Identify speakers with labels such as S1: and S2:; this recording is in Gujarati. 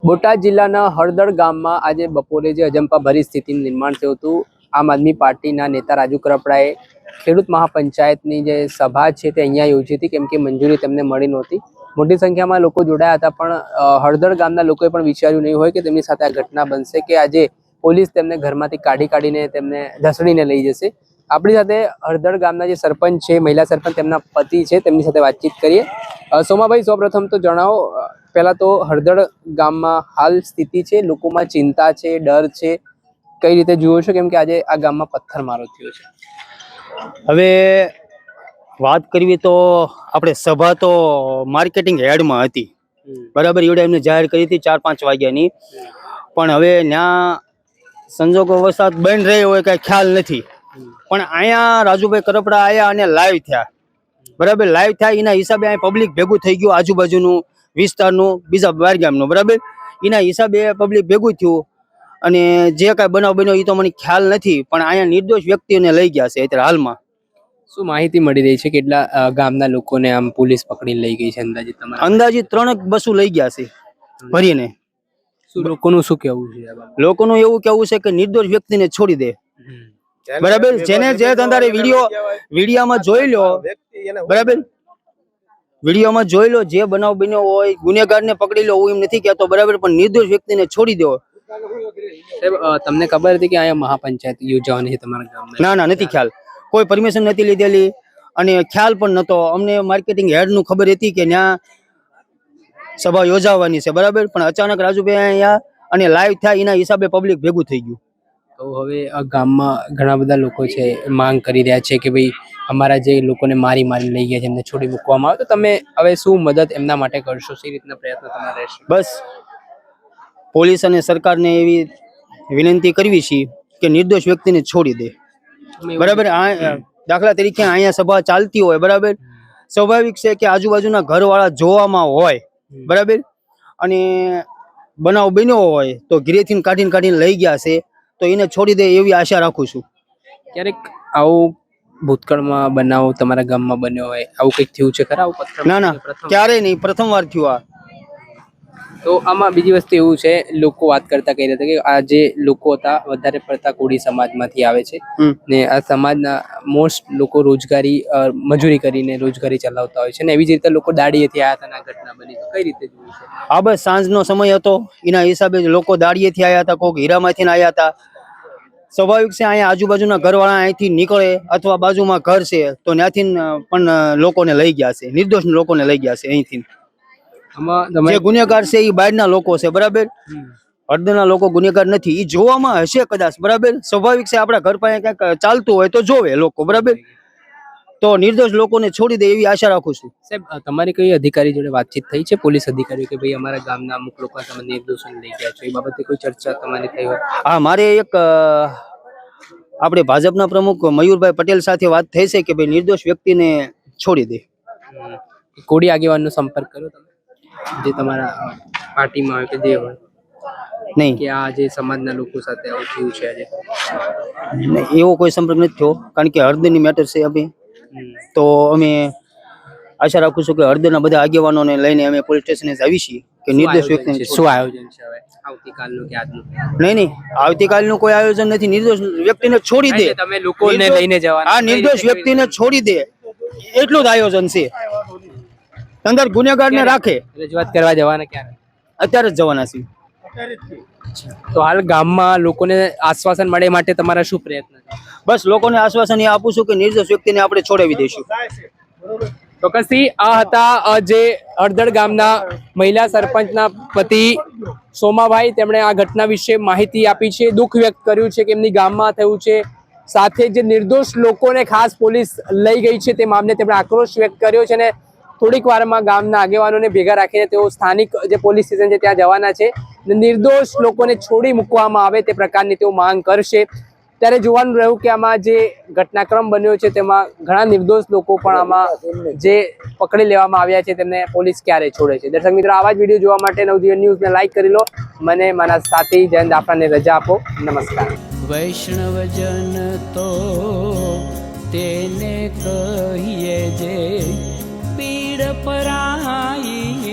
S1: બોટાદ જિલ્લાના હળદળ ગામમાં આજે બપોરે જે અજંપા ભરી સ્થિતિનું નિર્માણ થયું હતું. આમ આદમી પાર્ટીના નેતા રાજુ કરપડાએ ખેડૂત મહાપંચાયતની જે સભા છે તે અહીંયા યોજી હતી, કેમ કે મંજૂરી તેમને મળી નહોતી. મોટી સંખ્યામાં લોકો જોડાયા હતા, પણ હળદળ ગામના લોકોએ પણ વિચાર્યું નહીં હોય કે તેમની સાથે આ ઘટના બનશે, કે આજે પોલીસ તેમને ઘરમાંથી કાઢીને તેમને ધસડીને લઈ જશે. આપણી સાથે હળદળ ગામના જે સરપંચ છે, મહિલા સરપંચ, તેમના પતિ છે, તેમની સાથે વાતચીત કરીએ. સોમાભાઈ, સૌપ્રથમ તો જણાવો, પહેલા તો હળદળ ગામમાં હાલ સ્થિતિ છે, લોકોમાં ચિંતા છે, ડર છે, કઈ રીતે જુઓ છો, કેમ કે આજે આ ગામમાં પથ્થરમારો થયો છે?
S2: હવે વાત કરવી તો આપણે સભા તો માર્કેટિંગ હેડમાં હતી, બરાબર. એવડે એમને જાહેર કરી હતી 4-5 વાગ્યાની, પણ હવે ત્યાં સંજોગો વરસાદ બંધ રહ્યો હોય કઈ ખ્યાલ નથી. પણ અહીંયા રાજુભાઈ કરપડા આવ્યા અને લાઈવ થયા, બરાબર. લાઈવ થયા એના હિસાબે અહીં પબ્લિક ભેગું થઈ ગયું, આજુબાજુનું વિસ્તારનું, બીજા બાર ગામનું, બરાબર. એના હિસાબે પબ્લિક ભેગું થયું અને જે કાંઈ બનાવ બન્યો એ તો મને ખ્યાલ નથી, પણ અહીંયા નિર્દોષ વ્યક્તિઓને લઈ ગયા છે અત્યારે હાલમાં.
S1: શું માહિતી મળી રહી છે? કેટલા ગામના લોકોને આમ પોલીસ પકડીને લઈ ગઈ છે અંદાજિત?
S2: અંદાજિત 3 બસો લઈ ગયા છે ભરીને.
S1: શું લોકોનું શું કહેવું છે?
S2: લોકોનું એવું કહેવું છે કે નિર્દોષ વ્યક્તિને છોડી દે, બરાબર. જેને જે ધંધારે વિડીયોમાં જોઈ લો, બરાબર, વિડીયોમાં જોઈ લો, જે બનાવ બન્યો હોય ગુનેગારને પકડી લો, હું એમ નથી કહેતો, બરાબર, પણ નિર્દોષ વ્યક્તિને છોડી દો.
S1: તમને ખબર હતી કે અહીંયા મહાપંચાયત યોજવાની છે તમારા ગામમાં?
S2: ના, નથી ખ્યાલ. કોઈ પરમિશન નથી લીધેલી અને ખ્યાલ પણ નતો અમને. માર્કેટિંગ હેડનું ખબર હતી કે ત્યાં સભા યોજાવાની છે, બરાબર, પણ અચાનક રાજુભાઈ અહીંયા અને લાઈવ થયા એના હિસાબે પબ્લિક ભેગું થઈ ગયું.
S1: તો હવે આ ગામમાં ઘણા બધા લોકો છે, માંગ કરી રહ્યા છે કે ભાઈ અમારા જે લોકોને મારી લઈ ગયા છે એમને છોડી મૂકવામાં આવે, તો તમે હવે શું મદદ એમના માટે કરશો? સી રીતના પ્રયત્ન તમારા રહેશે?
S2: બસ પોલીસ અને સરકારને એવી વિનંતી કરવી છે કે નિર્દોષ વ્યક્તિને છોડી દે, બરાબર. દાખલા તરીકે અહીંયા સભા ચાલતી હોય, બરાબર, સ્વાભાવિક છે કે આજુબાજુના ઘરવાળા જોવામાં હોય, બરાબર, અને બનાવ બન્યો હોય તો ઘરેથી કાઢીને લઈ ગયા છે, તો એને છોડી દે એવી આશા રાખું છું.
S1: ક્યારેક આવું ભૂતકાળમાં બનાવ તમારા ગામમાં બન્યો હોય, આવું કંઈક થયું છે ખરા?
S2: ના, ક્યારેય નહીં, પ્રથમ વાર થયું આ.
S1: તો આમાં બીજી વસ્તુ એવું છે, લોકો વાત કરતા કહી રહ્યા હતા કે આ જે લોકો હતા વધારે પડતા કોળી સમાજમાંથી આવે છે ને આ સમાજના મોસ્ટ લોકો રોજગારી મજૂરી કરીને રોજગારી ચલાવતા હોય છે, ને એવી જ રીતે લોકો દાડીએથી આવ્યા હતા, ઘટના બની. તો કઈ રીતે જોયું છે?
S2: હા, બસ સાંજનો સમય હતો, એના હિસાબે લોકો દાડીએથી આવ્યા હતા, કોઈક હીરામાંથી આવ્યા હતા. સ્વાભાવિક છે અહીંયા આજુબાજુના ઘરવાળા અહીંથી નીકળે અથવા બાજુમાં ઘર છે તો ત્યાંથી પણ લોકોને લઈ ગયા છે, નિર્દોષ લોકોને લઈ ગયા છે અહીંથી. જે ગુનેગાર છે એ બહારના લોકો છે, બરાબર. હળદરના લોકો ગુનેગાર નથી, એ જોવામાં હશે કદાચ, બરાબર. સ્વાભાવિક છે આપણા ઘર પાસે ક્યાંક ચાલતું હોય તો જોવે લોકો, બરાબર. તો નિર્દોષ લોકોને છોડી દે એવી આશા રાખું છું.
S1: સાહેબ, તમારી કઈ અધિકારી જોડે વાતચીત થઈ છે, પોલીસ અધિકારી, કે ભાઈ અમારા ગામના અમુક લોકો તમે નિર્દોષોને લઈ ગયા છો, એ બાબતે કોઈ ચર્ચા તમારી થઈ હોય?
S2: હા, મારે એક આપણે ભાજપના પ્રમુખ મયુરભાઈ પટેલ સાથે વાત થઈ છે કે ભાઈ નિર્દોષ વ્યક્તિને છોડી દે.
S1: કોળી આગેવાનનો સંપર્ક કર્યો તમે, જે તમારા પાર્ટીમાં હોય કે જે હોય?
S2: નહીં,
S1: કે આ જે સમાજના લોકો સાથે આવું થયું છે આજે?
S2: એવો કોઈ સંપર્ક નથી થયો, કારણ કે હળદરની મેટર છે અમે, તો અમે આશા રાખું છું કે હળદરના બધા આગેવાનોને લઈને અમે પોલીસ સ્ટેશને આવી છીએ કે નિર્દોષ વ્યક્તિને.
S1: શું આયોજન છે હવે આવતીકાલનું કે આજનું?
S2: નહીં, આવતીકાલનું કોઈ આયોજન નથી. નિર્દોષ વ્યક્તિને છોડી દે,
S1: તમે લોકોને લઈને જવાના?
S2: આ નિર્દોષ વ્યક્તિને છોડી દે એટલું જ આયોજન છે. અંદર ગુનેગારને રાખે.
S1: રજૂઆત કરવા જવાના ક્યારે?
S2: અત્યારે જ જવાના છે.
S1: તો હાલ ગામમાં લોકોને આશ્વાસન મળે માટે તમારા શું પ્રયત્ન છે?
S2: બસ લોકોને આશ્વાસન એ આપું છું કે નિર્દોષ વ્યક્તિને આપણે છોડાવી દઈશું.
S1: ચોક્કસથી આ હતા જે હળદળ ગામના મહિલા સરપંચના પતિ સોમાભાઈ. તેમણે આ ઘટના વિશે માહિતી આપી છે, દુઃખ વ્યક્ત કર્યું છે કે એમની ગામમાં થયું છે, સાથે જે નિર્દોષ લોકોને ખાસ પોલીસ લઈ ગઈ છે તે મામલે તેમણે આક્રોશ વ્યક્ત કર્યો છે, અને થોડીક વારમાં ગામના આગેવાનોને ભેગા રાખીને તેઓ સ્થાનિક જે પોલીસ સ્ટેશન છે ત્યાં જવાના છે. નિર્દોષ લોકોને છોડી મૂકવામાં આવે તે પ્રકારની તેઓ માંગ કરશે. ત્યારે જોવાનું રહ્યું કે આમાં જે ઘટનાક્રમ બન્યો છે તેમાં ઘણા નિર્દોષ લોકો પણ આમાં જે પકડી લેવામાં આવ્યા છે તેમને પોલીસ ક્યારે છોડે છે. દર્શક મિત્રો, આવા જ વિડીયો જોવા માટે નવજીવન ન્યૂઝને લાઈક કરી લો. મને મારા સાથી જયંત આપણાને રજા આપો. નમસ્કાર.
S3: વૈષ્ણવજન તો તેને કહીએ જે પીડ પરાઈ.